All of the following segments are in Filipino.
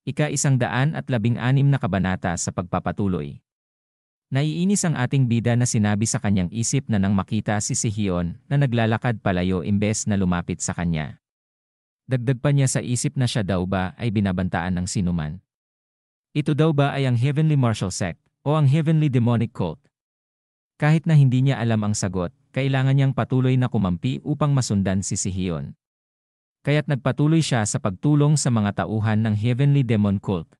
Ika-116 na kabanata sa pagpapatuloy. Naiinis ang ating bida na sinabi sa kanyang isip na nang makita si Sihion na naglalakad palayo imbes na lumapit sa kanya. Dagdag pa niya sa isip na siya daw ba ay binabantaan ng sinuman. Ito daw ba ay ang Heavenly Martial Sect o ang Heavenly Demonic Cult? Kahit na hindi niya alam ang sagot, kailangan niyang patuloy na kumampi upang masundan si Sihion. Kaya't nagpatuloy siya sa pagtulong sa mga tauhan ng Heavenly Demon Cult.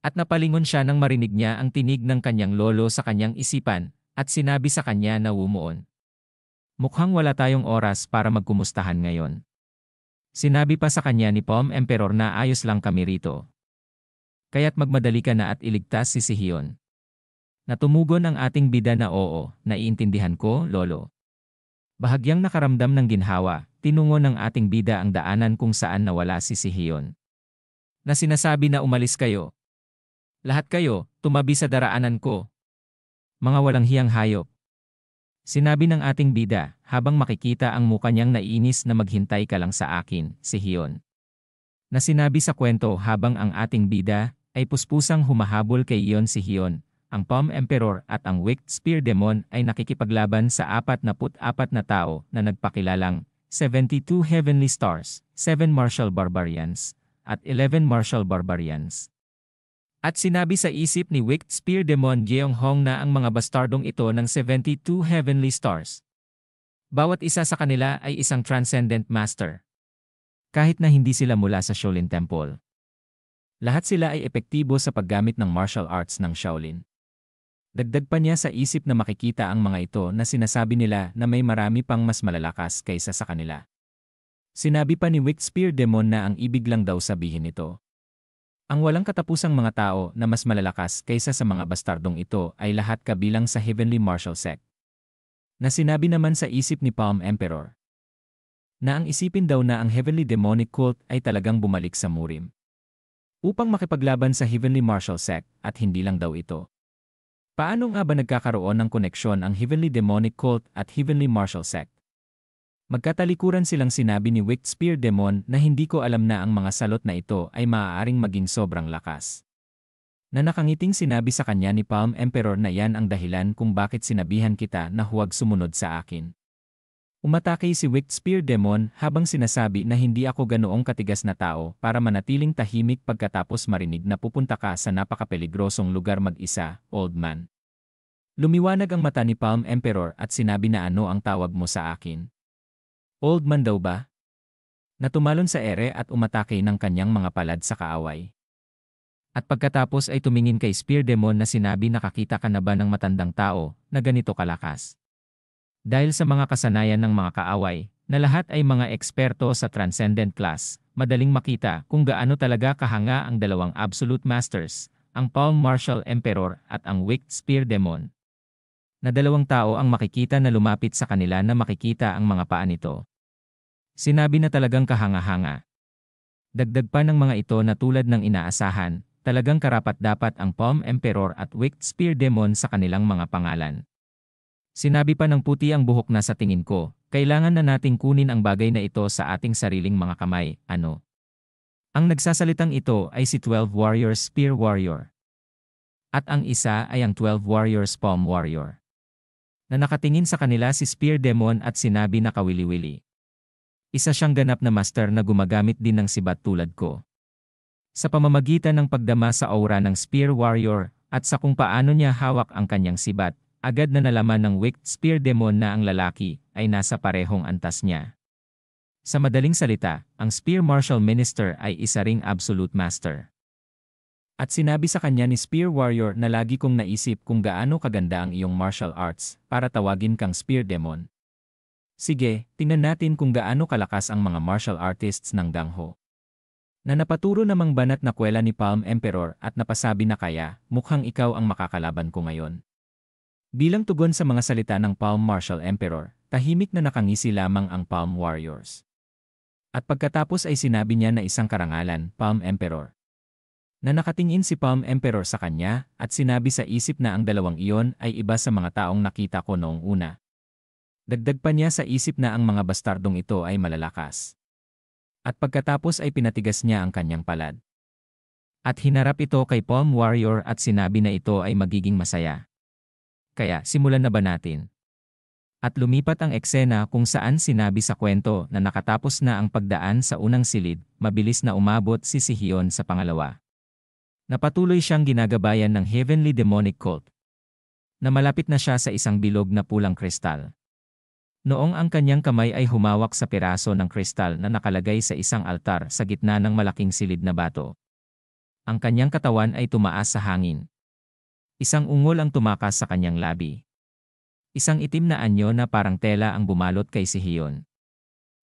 At napalingon siya nang marinig niya ang tinig ng kanyang lolo sa kanyang isipan, at sinabi sa kanya na wumuon. Mukhang wala tayong oras para magkumustahan ngayon. Sinabi pa sa kanya ni Palm Emperor na ayos lang kami rito. Kaya't magmadali ka na at iligtas si Sihion. Natumugon ang ating bida na oo, naiintindihan ko, lolo. Bahagyang nakaramdam ng ginhawa, tinungo ng ating bida ang daanan kung saan nawala si Sihion. Na sinasabi na umalis kayo. Lahat kayo, tumabi sa daraanan ko. Mga walang hiyang hayop. Sinabi ng ating bida, habang makikita ang mukha niyang naiinis na maghintay ka lang sa akin, Sihion. Na sinabi sa kwento habang ang ating bida ay puspusang humahabol kay iyon Sihion, ang Palm Emperor at ang Wicked Spear Demon ay nakikipaglaban sa 44 na tao na nagpakilalang 72 Heavenly Stars, 7 Martial Barbarians, at 11 Martial Barbarians. At sinabi sa isip ni Wicked Spear Demon Jeong Hong na ang mga bastardong ito ng 72 Heavenly Stars. Bawat isa sa kanila ay isang Transcendent Master. Kahit na hindi sila mula sa Shaolin Temple. Lahat sila ay epektibo sa paggamit ng martial arts ng Shaolin. Dagdag pa niya sa isip na makikita ang mga ito na sinasabi nila na may marami pang mas malalakas kaysa sa kanila. Sinabi pa ni Wicked Spear Demon na ang ibig lang daw sabihin nito. Ang walang katapusang mga tao na mas malalakas kaysa sa mga bastardong ito ay lahat kabilang sa Heavenly Martial Sect. Na sinabi naman sa isip ni Palm Emperor na ang isipin daw na ang Heavenly Demonic Cult ay talagang bumalik sa Murim upang makipaglaban sa Heavenly Martial Sect at hindi lang daw ito. Paano nga ba nagkakaroon ng koneksyon ang Heavenly Demonic Cult at Heavenly Martial Sect? Magkatalikuran silang sinabi ni Wicked Spear Demon na hindi ko alam na ang mga salot na ito ay maaaring maging sobrang lakas. Na nakangiting sinabi sa kanya ni Palm Emperor na yan ang dahilan kung bakit sinabihan kita na huwag sumunod sa akin. Umatake si Wicked Spear Demon habang sinasabi na hindi ako ganoong katigas na tao para manatiling tahimik pagkatapos marinig na pupunta ka sa napakapeligrosong lugar mag-isa, old man. Lumiwanag ang mata ni Palm Emperor at sinabi na ano ang tawag mo sa akin. Old man daw ba? Natumalon sa ere at umatake ng kanyang mga palad sa kaaway. At pagkatapos ay tumingin kay Spear Demon na sinabi nakakita ka na ba ng matandang tao na ganito kalakas? Dahil sa mga kasanayan ng mga kaaway, na lahat ay mga eksperto sa Transcendent Class, madaling makita kung gaano talaga kahanga ang dalawang Absolute Masters, ang Palm Martial Emperor at ang Wicked Spear Demon. Na dalawang tao ang makikita na lumapit sa kanila na makikita ang mga paa nito. Sinabi na talagang kahanga-hanga. Dagdag pa ng mga ito na tulad ng inaasahan, talagang karapat-dapat ang Palm Emperor at Wicked Spear Demon sa kanilang mga pangalan. Sinabi pa ng puti ang buhok na sa tingin ko, kailangan na nating kunin ang bagay na ito sa ating sariling mga kamay, ano? Ang nagsasalitang ito ay si 12 Warriors Spear Warrior. At ang isa ay ang 12 Warriors Palm Warrior. Na nakatingin sa kanila si Spear Demon at sinabi na kawili-wili. Isa siyang ganap na master na gumagamit din ng sibat tulad ko. Sa pamamagitan ng pagdama sa aura ng Spear Warrior at sa kung paano niya hawak ang kanyang sibat, agad na nalaman ng Wicked Spear Demon na ang lalaki ay nasa parehong antas niya. Sa madaling salita, ang Spear Martial Minister ay isa ring Absolute Master. At sinabi sa kanya ni Spear Warrior na lagi kong naisip kung gaano kaganda ang iyong martial arts para tawagin kang Spear Demon. Sige, tingnan natin kung gaano kalakas ang mga martial artists ng Dangho. Na napaturo namang banat na kwela ni Palm Emperor at napasabi na kaya, mukhang ikaw ang makakalaban ko ngayon. Bilang tugon sa mga salita ng Palm Martial Emperor, tahimik na nakangisi lamang ang Palm Warriors. At pagkatapos ay sinabi niya na isang karangalan, Palm Emperor. Na nakatingin si Palm Emperor sa kanya at sinabi sa isip na ang dalawang iyon ay iba sa mga taong nakita ko noong una. Dagdag pa niya sa isip na ang mga bastardong ito ay malalakas. At pagkatapos ay pinatigas niya ang kanyang palad. At hinarap ito kay Palm Warrior at sinabi na ito ay magiging masaya. Kaya simulan na ba natin? At lumipat ang eksena kung saan sinabi sa kwento na nakatapos na ang pagdaan sa unang silid, mabilis na umabot si Sihion sa pangalawa. Napatuloy siyang ginagabayan ng Heavenly Demonic Cult. Na malapit na siya sa isang bilog na pulang kristal. Noong ang kanyang kamay ay humawak sa piraso ng kristal na nakalagay sa isang altar sa gitna ng malaking silid na bato. Ang kanyang katawan ay tumaas sa hangin. Isang ungol ang tumakas sa kanyang labi. Isang itim na anyo na parang tela ang bumalot kay Sihion.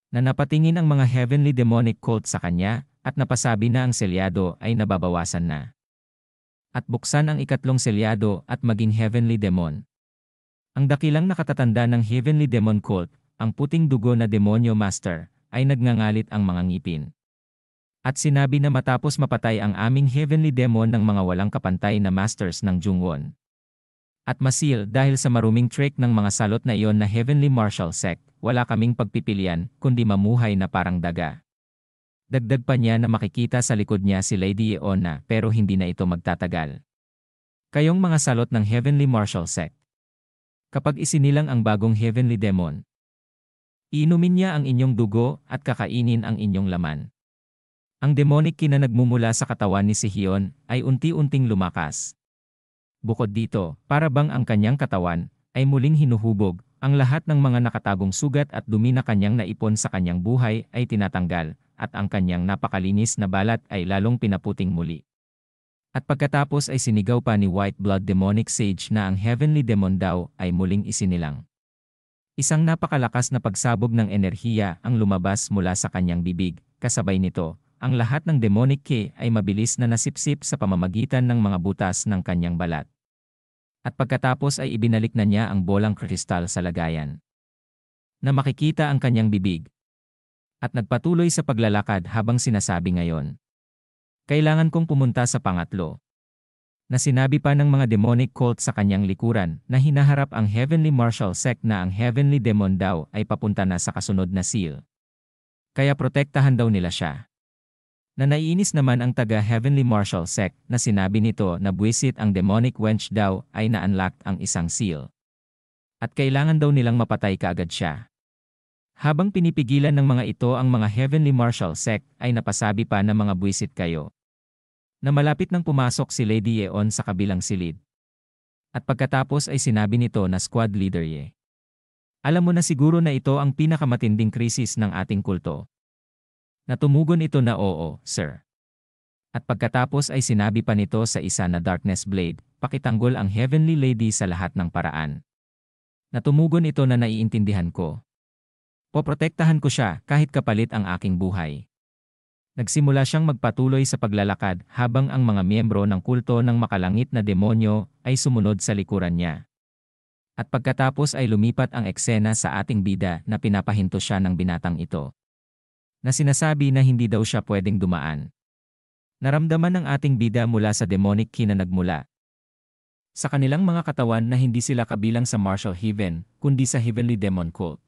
Na napatingin ang mga Heavenly Demonic Cult sa kanya at napasabi na ang selyado ay nababawasan na. At buksan ang ikatlong selyado at maging Heavenly Demon. Ang dakilang nakatatanda ng Heavenly Demon Cult, ang puting dugo na Demonyo Master, ay nagngangalit ang mga ngipin. At sinabi na matapos mapatay ang aming Heavenly Demon ng mga walang kapantay na Masters ng Jungwon. At masil dahil sa maruming trick ng mga salot na iyon na Heavenly Martial Sect, wala kaming pagpipilian kundi mamuhay na parang daga. Dagdag pa niya na makikita sa likod niya si Lady Yeona pero hindi na ito magtatagal. Kayong mga salot ng Heavenly Martial Sect. Kapag isinilang ang bagong Heavenly Demon, iinumin niya ang inyong dugo at kakainin ang inyong laman. Ang demonic na nagmumula sa katawan ni Sihion ay unti-unting lumakas. Bukod dito, para bang ang kanyang katawan ay muling hinuhubog, ang lahat ng mga nakatagong sugat at dumi na kanyang naipon sa kanyang buhay ay tinatanggal, at ang kanyang napakalinis na balat ay lalong pinaputing muli. At pagkatapos ay sinigaw pa ni White Blood Demonic Sage na ang Heavenly Demon daw ay muling isinilang. Isang napakalakas na pagsabog ng enerhiya ang lumabas mula sa kanyang bibig, kasabay nito, ang lahat ng demonic ki ay mabilis na nasipsip sa pamamagitan ng mga butas ng kanyang balat. At pagkatapos ay ibinalik na niya ang bolang kristal sa lagayan. Na makikita ang kanyang bibig. At nagpatuloy sa paglalakad habang sinasabi ngayon. Kailangan kong pumunta sa pangatlo. Na sinabi pa ng mga demonic cult sa kanyang likuran na hinaharap ang Heavenly Martial Sect na ang Heavenly Demon daw ay papunta na sa kasunod na seal. Kaya protektahan daw nila siya. Na naiinis naman ang taga-Heavenly Martial Sect na sinabi nito na buwisit ang demonic wench daw ay na-unlock ang isang seal. At kailangan daw nilang mapatay kaagad siya. Habang pinipigilan ng mga ito ang mga Heavenly Martial Sect ay napasabi pa na mga buwisit kayo. Na malapit nang pumasok si Lady Yeon sa kabilang silid. At pagkatapos ay sinabi nito na squad leader Ye. Alam mo na siguro na ito ang pinakamatinding krisis ng ating kulto. Natumugon ito na oo, sir. At pagkatapos ay sinabi pa nito sa isa na Darkness Blade, pakitanggol ang Heavenly Lady sa lahat ng paraan. Natumugon ito na naiintindihan ko. Poprotektahan ko siya kahit kapalit ang aking buhay. Nagsimula siyang magpatuloy sa paglalakad habang ang mga miyembro ng kulto ng makalangit na demonyo ay sumunod sa likuran niya. At pagkatapos ay lumipat ang eksena sa ating bida na pinapahinto siya ng binatang ito. Na sinasabi na hindi daw siya pwedeng dumaan. Naramdaman ng ating bida mula sa demonic ki na nagmula. Sa kanilang mga katawan na hindi sila kabilang sa Martial Heaven, kundi sa Heavenly Demon Cult.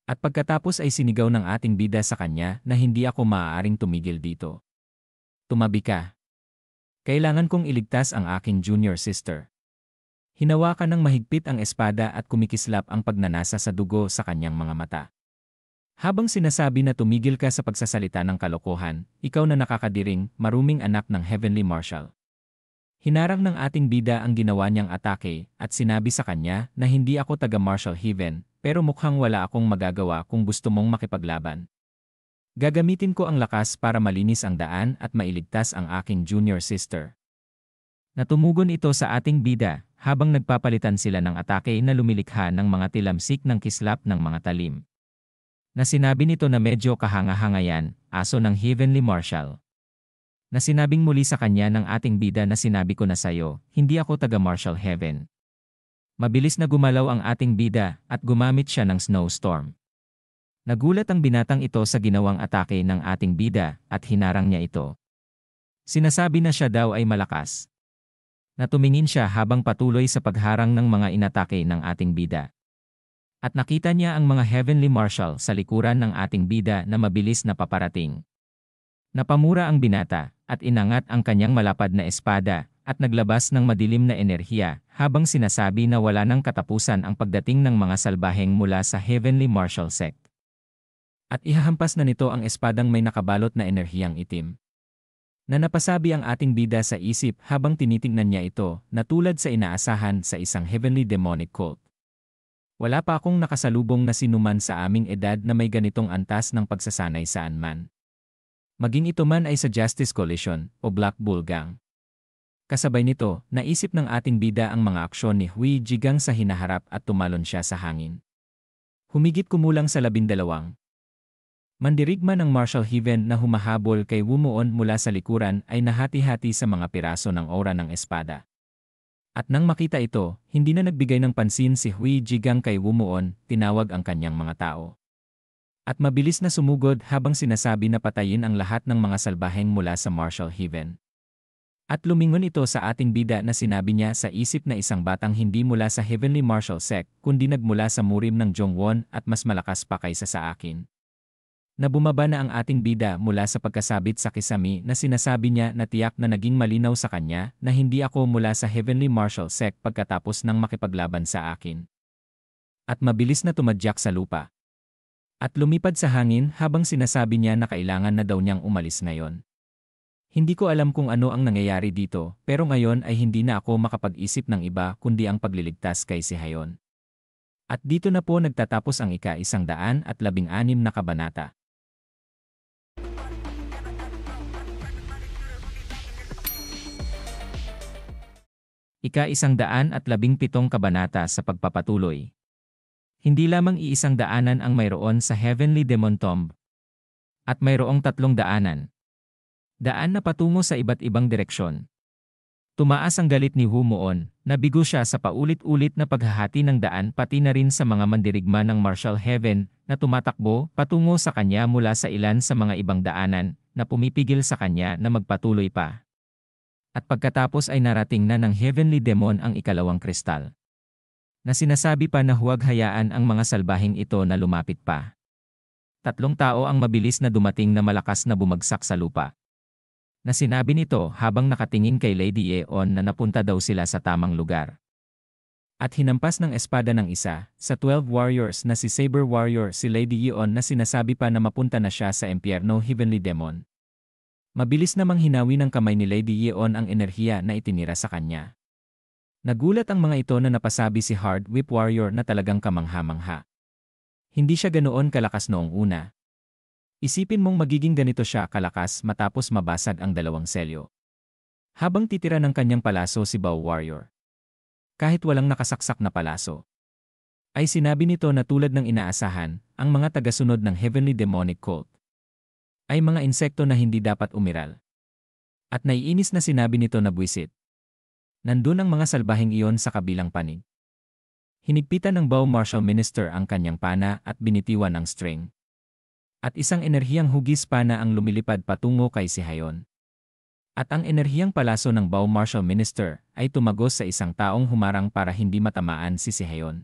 At pagkatapos ay sinigaw ng ating bida sa kanya na hindi ako maaaring tumigil dito. Tumabi ka. Kailangan kong iligtas ang aking junior sister. Hinawakan ng mahigpit ang espada at kumikislap ang pagnanasa sa dugo sa kanyang mga mata. Habang sinasabi na tumigil ka sa pagsasalita ng kalokohan, ikaw na nakakadiring, maruming anak ng Heavenly Martial. Hinarang ng ating bida ang ginawa niyang atake at sinabi sa kanya na hindi ako taga Martial Heaven, pero mukhang wala akong magagawa kung gusto mong makipaglaban. Gagamitin ko ang lakas para malinis ang daan at mailigtas ang aking junior sister. Natumugon ito sa ating bida habang nagpapalitan sila ng atake na lumilikha ng mga tilamsik ng kislap ng mga talim. Na sinabi nito na medyo kahanga-hanga yan, aso ng Heavenly Martial. Na sinabing muli sa kanya ng ating bida na sinabi ko na sayo, hindi ako taga Martial Heaven. Mabilis na gumalaw ang ating bida at gumamit siya ng snowstorm. Nagulat ang binatang ito sa ginawang atake ng ating bida at hinarang niya ito. Sinasabi na siya daw ay malakas. Natumingin siya habang patuloy sa pagharang ng mga inatake ng ating bida. At nakita niya ang mga Heavenly Martial sa likuran ng ating bida na mabilis na paparating. Napamura ang binata at inangat ang kanyang malapad na espada, at naglabas ng madilim na enerhiya, habang sinasabi na wala nang katapusan ang pagdating ng mga salbaheng mula sa Heavenly Martial Sect. At ihahampas na nito ang espadang may nakabalot na enerhiyang itim. Na napasabi ang ating bida sa isip habang tinitingnan niya ito, na tulad sa inaasahan sa isang heavenly demonic cult. Wala pa akong nakasalubong na sinuman sa aming edad na may ganitong antas ng pagsasanay saan man. Maging ito man ay sa Justice Coalition o Black Bull Gang. Kasabay nito, naisip ng ating bida ang mga aksyon ni Hui Jigang sa hinaharap at tumalon siya sa hangin. Humigit kumulang sa 12. Mandirigma ng Martial Heaven na humahabol kay Wumuon mula sa likuran ay nahati-hati sa mga piraso ng aura ng espada. At nang makita ito, hindi na nagbigay ng pansin si Hui Jigang kay Wumuon, tinawag ang kanyang mga tao. At mabilis na sumugod habang sinasabi na patayin ang lahat ng mga salbaheng mula sa Martial Heaven. At lumingon ito sa ating bida na sinabi niya sa isip na isang batang hindi mula sa Heavenly Martial Sect kundi nagmula sa murim ng Jongwon at mas malakas pa kaysa sa akin. Na bumaba na ang ating bida mula sa pagkasabit sa kisami na sinasabi niya na tiyak na naging malinaw sa kanya na hindi ako mula sa Heavenly Martial Sect pagkatapos ng makipaglaban sa akin. At mabilis na tumadyak sa lupa. At lumipad sa hangin habang sinasabi niya na kailangan na daw niyang umalis ngayon. Hindi ko alam kung ano ang nangyayari dito, pero ngayon ay hindi na ako makapag-isip ng iba kundi ang pagliligtas kay si Hayon. At dito na po nagtatapos ang ika-116 na kabanata. Ika-117 kabanata sa pagpapatuloy. Hindi lamang iisang daanan ang mayroon sa Heavenly Demon Tomb. At mayroong 3 daanan. Daan na patungo sa iba't ibang direksyon. Tumaas ang galit ni Wumuon, nabigo siya sa paulit-ulit na paghahati ng daan pati na rin sa mga mandirigma ng Martial Heaven na tumatakbo patungo sa kanya mula sa ilan sa mga ibang daanan na pumipigil sa kanya na magpatuloy pa. At pagkatapos ay narating na ng Heavenly Demon ang 2 kristal. Na sinasabi pa na huwag hayaan ang mga salbahing ito na lumapit pa. 3 tao ang mabilis na dumating na malakas na bumagsak sa lupa. Na sinabi nito habang nakatingin kay Lady Yeon na napunta daw sila sa tamang lugar. At hinampas ng espada ng isa, sa 12 warriors na si Saber Warrior si Lady Yeon na sinasabi pa na mapunta na siya sa Impyerno Heavenly Demon. Mabilis namang hinawi ng kamay ni Lady Yeon ang enerhiya na itinira sa kanya. Nagulat ang mga ito na napasabi si Hard Whip Warrior na talagang kamangha-mangha. Hindi siya ganoon kalakas noong una. Isipin mong magiging ganito siya kalakas matapos mabasag ang 2 selyo. Habang titira ng kanyang palaso si Bow Warrior. Kahit walang nakasaksak na palaso. Ay sinabi nito na tulad ng inaasahan, ang mga tagasunod ng Heavenly Demonic Cult. Ay mga insekto na hindi dapat umiral. At naiinis na sinabi nito na buwisit. Nandun ang mga salbaheng iyon sa kabilang panig. Hinigpitan ng Bow Martial Minister ang kanyang pana at binitiwan ng string. At isang enerhiyang hugis pana ang lumilipad patungo kay si Hayon. At ang enerhiyang palaso ng Bow Martial Minister ay tumagos sa isang taong humarang para hindi matamaan si Hayon.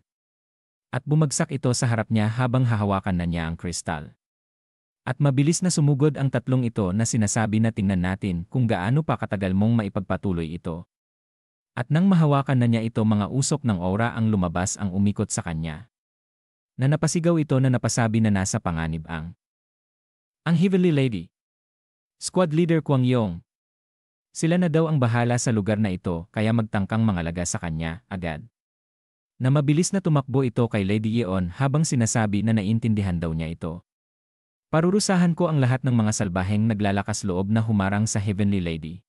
At bumagsak ito sa harap niya habang hahawakan na niya ang kristal. At mabilis na sumugod ang 3 ito na sinasabi na tingnan natin kung gaano pa katagal mong maipagpatuloy ito. At nang mahawakan na niya ito mga usok ng aura ang lumabas ang umikot sa kanya. Na napasigaw ito na napasabi na nasa panganib ang Heavenly Lady. Squad Leader Kwang Yong. Sila na daw ang bahala sa lugar na ito kaya magtangkang mangalaga sa kanya agad. Na mabilis na tumakbo ito kay Lady Yeon habang sinasabi na naiintindihan daw niya ito. Parurusahan ko ang lahat ng mga salbaheng naglalakas loob na humarang sa Heavenly Lady.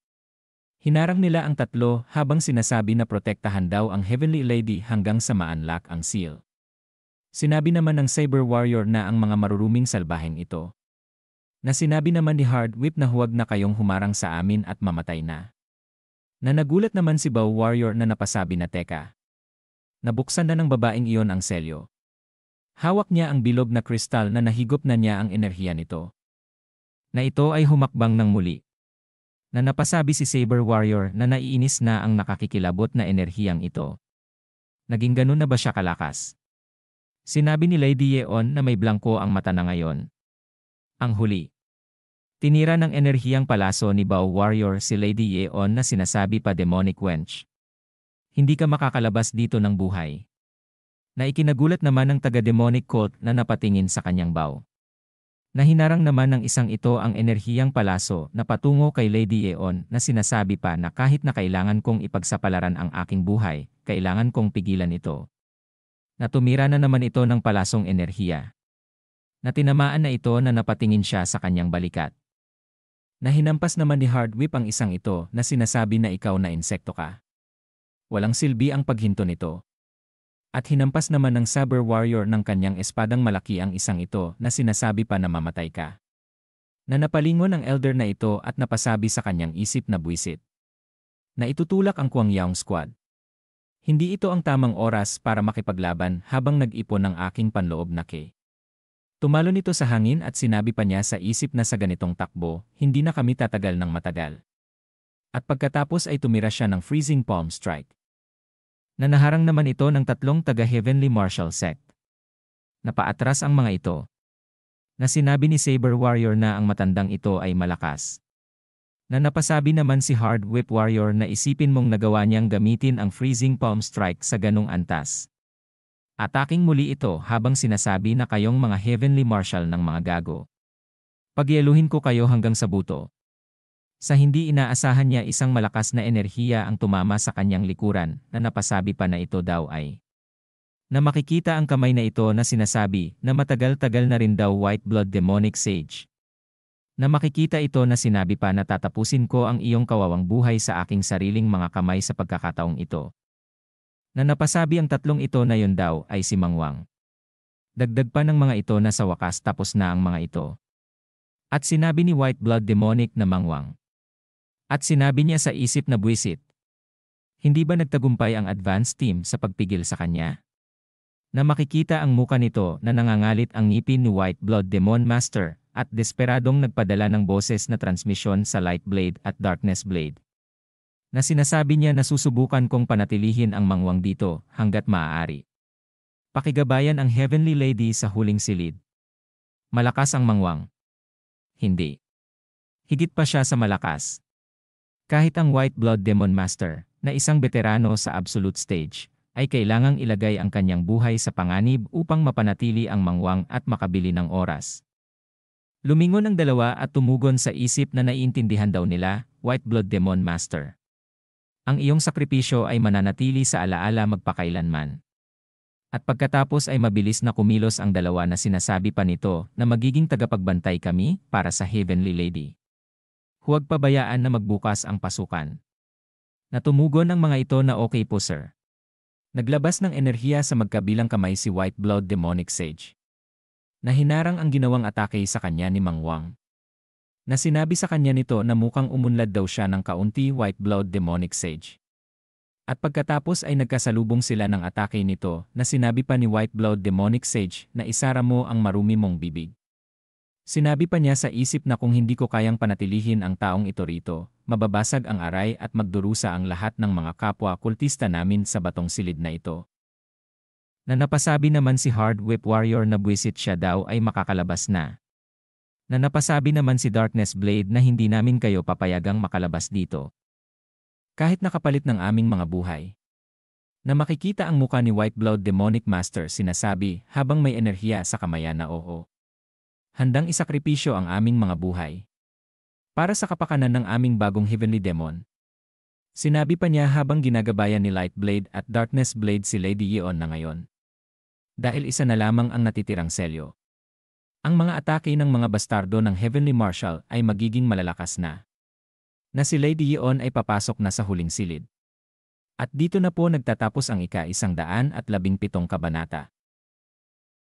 Hinarang nila ang 3 habang sinasabi na protektahan daw ang Heavenly Lady hanggang sa ma-unlock ang seal. Sinabi naman ng Saber Warrior na ang mga maruruming salbaheng ito. Na sinabi naman ni Hard Whip na huwag na kayong humarang sa amin at mamatay na. Na nagulat naman si Bow Warrior na napasabi na teka. Nabuksan na ng babaeng iyon ang selyo. Hawak niya ang bilog na kristal na nahigop na niya ang enerhiya nito. Na ito ay humakbang ng muli. Na napasabi si Saber Warrior na naiinis na ang nakakikilabot na enerhiyang ito. Naging ganun na ba siya kalakas? Sinabi ni Lady Yeon na may blangko ang mata na ngayon. Ang huli. Tinira ng enerhiyang palaso ni Bao Warrior si Lady Yeon na sinasabi pa demonic wench. Hindi ka makakalabas dito ng buhay. Na ikinagulat naman ng taga-demonic cult na napatingin sa kanyang Bao. Nahinarang naman ng isang ito ang enerhiyang palaso na patungo kay Lady Yeon na sinasabi pa na kahit na kailangan kong ipagsapalaran ang aking buhay, kailangan kong pigilan ito. Natumira na naman ito ng palasong enerhiya. Natinamaan na ito na napatingin siya sa kanyang balikat. Nahinampas naman ni Hard Whip ang isang ito na sinasabi na ikaw na insekto ka. Walang silbi ang paghinto nito. At hinampas naman ng Saber Warrior ng kanyang espadang malaki ang isang ito na sinasabi pa na mamatay ka. Na napalingon ang elder na ito at napasabi sa kanyang isip na buwisit. Na itutulak ang Kwang Yaong squad. Hindi ito ang tamang oras para makipaglaban habang nag-ipon ng aking panloob na ke. Tumalo nito sa hangin at sinabi pa niya sa isip na sa ganitong takbo, hindi na kami tatagal ng matagal. At pagkatapos ay tumira siya ng freezing palm strike. Nanaharang naman ito ng tatlong taga-Heavenly Martial Sect. Napaatras ang mga ito. Na sinabi ni Saber Warrior na ang matandang ito ay malakas. Na napasabi naman si Hard Whip Warrior na isipin mong nagawa niyang gamitin ang freezing palm strike sa ganong antas. Ataking muli ito habang sinasabi na kayong mga Heavenly Martial ng mga gago. Pagyaluhin ko kayo hanggang sa buto. Sa hindi inaasahan niya isang malakas na enerhiya ang tumama sa kanyang likuran na napasabi pa na ito daw ay. Na makikita ang kamay na ito na sinasabi na matagal-tagal na rin daw White Blood Demonic Sage. Na makikita ito na sinabi pa na tatapusin ko ang iyong kawawang buhay sa aking sariling mga kamay sa pagkakataong ito. Na napasabi ang tatlong ito na yun daw ay si Mangwang. Dagdag pa ng mga ito na sa wakas tapos na ang mga ito. At sinabi ni White Blood Demonic na Mangwang. At sinabi niya sa isip na buwisit. Hindi ba nagtagumpay ang advance team sa pagpigil sa kanya? Na makikita ang muka nito na nangangalit ang ngipin ni White Blood Demon Master at desperadong nagpadala ng boses na transmisyon sa Light Blade at Darkness Blade. Na sinasabi niya na susubukan kong panatilihin ang Mangwang dito hanggat maaari. Pakigabayan ang Heavenly Lady sa huling silid. Malakas ang Mangwang. Hindi. Higit pa siya sa malakas. Kahit ang White Blood Demon Master, na isang veterano sa Absolute Stage, ay kailangang ilagay ang kanyang buhay sa panganib upang mapanatili ang Mangwang at makabili ng oras. Lumingon ang dalawa at tumugon sa isip na naiintindihan daw nila, White Blood Demon Master. Ang iyong sakripisyo ay mananatili sa alaala magpakailanman. At pagkatapos ay mabilis na kumilos ang dalawa na sinasabi pa nito na magiging tagapagbantay kami para sa Heavenly Lady. Huwag pabayaan na magbukas ang pasukan. Natumugon ang mga ito na okay po sir. Naglabas ng enerhiya sa magkabilang kamay si White Blood Demonic Sage. Nahinarang ang ginawang atake sa kanya ni Mangwang. Na sinabi sa kanya nito na mukhang umunlad daw siya ng kaunti White Blood Demonic Sage. At pagkatapos ay nagkasalubong sila ng atake nito na sinabi pa ni White Blood Demonic Sage na isara mo ang marumi mong bibig. Sinabi pa niya sa isip na kung hindi ko kayang panatilihin ang taong ito rito, mababasag ang aray at magdurusa ang lahat ng mga kapwa kultista namin sa batong silid na ito. Na napasabi naman si Hard Whip Warrior na buwisit siya daw ay makakalabas na. Na napasabi naman si Darkness Blade na hindi namin kayo papayagang makalabas dito. Kahit nakapalit ng aming mga buhay. Na makikita ang muka ni White Blood Demonic Master sinasabi habang may enerhiya sa kamayan na oo. Handang isakripisyo ang aming mga buhay. Para sa kapakanan ng aming bagong Heavenly Demon. Sinabi pa niya habang ginagabayan ni Light Blade at Darkness Blade si Lady Yeon na ngayon. Dahil isa na lamang ang natitirang selyo. Ang mga atake ng mga bastardo ng Heavenly Martial ay magiging malalakas na. Na si Lady Yeon ay papasok na sa huling silid. At dito na po nagtatapos ang ika-117 kabanata.